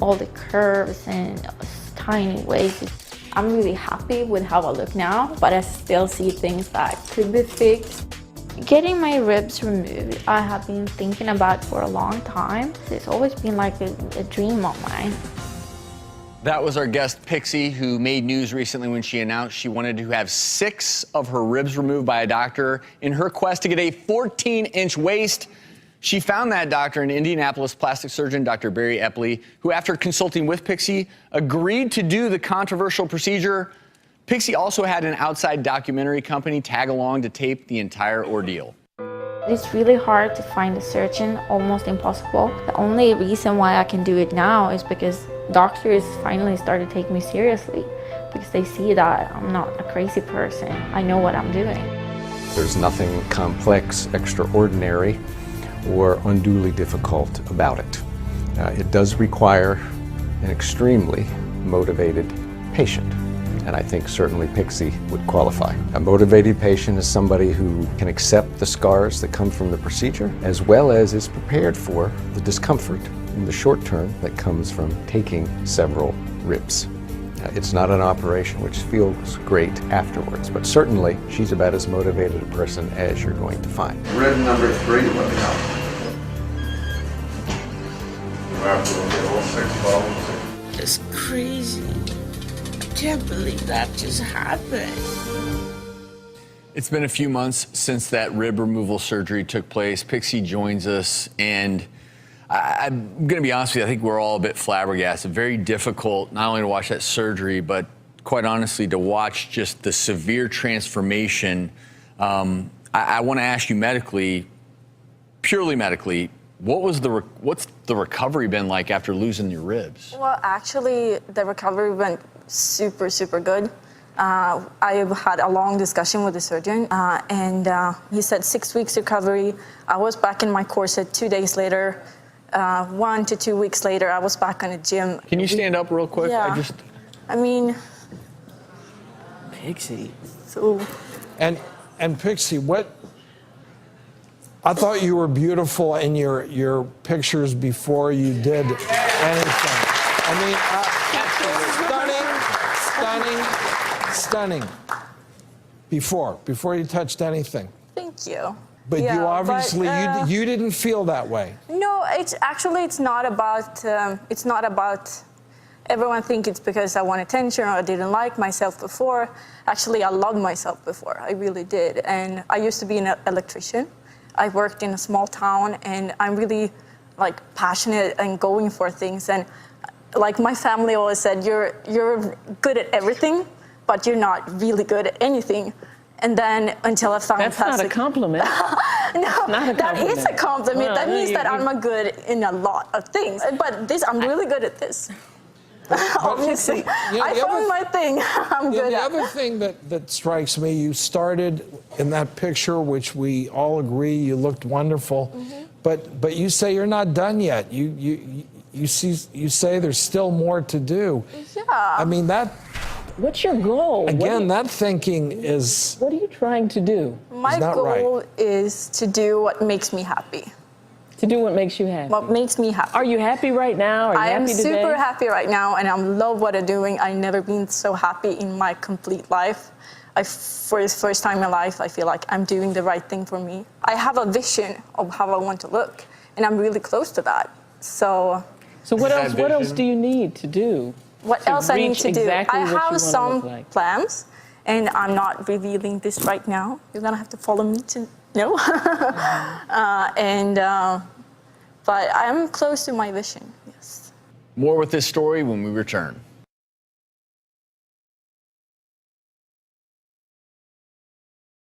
all the curves and tiny waist. I'm really happy with how I look now, but I still see things that could be fixed. Getting my ribs removed, I have been thinking about for a long time. It's always been like a dream of mine. That was our guest, Pixie, who made news recently when she announced she wanted to have 6 of her ribs removed by a doctor in her quest to get a 14-inch waist. She found that doctor in Indianapolis, plastic surgeon Dr. Barry Epley, who, after consulting with Pixie, agreed to do the controversial procedure. Pixie also had an outside documentary company tag along to tape the entire ordeal. It's really hard to find a surgeon, almost impossible. The only reason why I can do it now is because doctors finally started taking me seriously, because they see that I'm not a crazy person. I know what I'm doing. There's nothing complex, extraordinary, or unduly difficult about it. It does require an extremely motivated patient, and I think certainly Pixie would qualify. A motivated patient is somebody who can accept the scars that come from the procedure, as well as is prepared for the discomfort in the short term that comes from taking several ribs. It's not an operation which feels great afterwards, but certainly she's about as motivated a person as you're going to find. Rib number 3, let me know. It's crazy. I can't believe that just happened. It's been a few months since that rib removal surgery took place. Pixie joins us, and I'm going to be honest with you, I think we're all a bit flabbergasted. Very difficult not only to watch that surgery, but quite honestly to watch just the severe transformation. I want to ask you medically, purely medically, what's the recovery been like after losing your ribs? Well, actually, the recovery went super, super good. I had a long discussion with the surgeon, and he said 6 weeks recovery. I was back in my corset 2 days later. 1 to 2 weeks later, I was back on the gym. Can you stand up real quick? Yeah. I mean, Pixie. so. And Pixie, what? I thought you were beautiful in your pictures before you did anything. I mean, stunning. Before you touched anything. Thank you. But yeah, you obviously you didn't feel that way. No, it's not about. Everyone think it's because I want attention or I didn't like myself before. Actually, I loved myself before. I really did. And I used to be an electrician. I worked in a small town, and I'm really passionate and going for things. And my family always said, you're good at everything, but you're not really good at anything. And then until I found That's not a compliment. No, that is a compliment. Well, that means that I'm good in a lot of things. But I'm really good at this. Obviously, I found my thing. I'm good at. The other thing that strikes me, you started in that picture, which we all agree you looked wonderful, but you say you're not done yet. You say there's still more to do. Yeah. I mean that. What's your goal? Again, that thinking is. What are you trying to do? My goal is to do what makes me happy. To do what makes you happy. What makes me happy. Are you happy right now? Are you happy today? I am super happy right now, and I love what I'm doing. I've never been so happy in my complete life. For the first time in my life, I feel like I'm doing the right thing for me. I have a vision of how I want to look, and I'm really close to that. So what else do you need to do? What else I need to do? Exactly I have some plans, and I'm not revealing this right now. You're gonna have to follow me to know. But I'm close to my vision. Yes. More with this story when we return.